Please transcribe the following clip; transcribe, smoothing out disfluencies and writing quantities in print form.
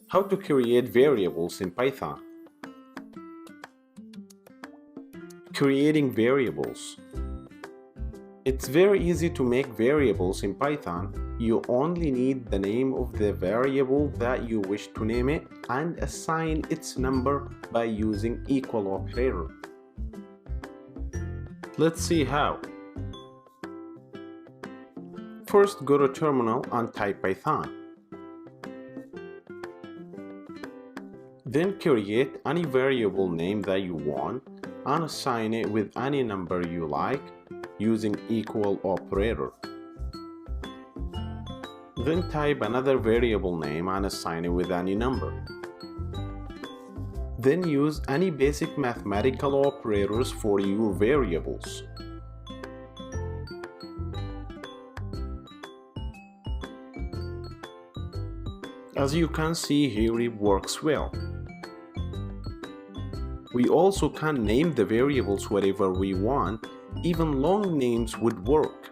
How to create variables in Python. Creating variables. It's very easy to make variables in Python. You only need the name of the variable that you wish to name it and assign its number by using equal operator. Let's see how. First, go to terminal and type Python. Then create any variable name that you want and assign it with any number you like using equal operator. Then type another variable name and assign it with any number. Then use any basic mathematical operators for your variables. As you can see here, it works well. We also can name the variables whatever we want. Even long names would work.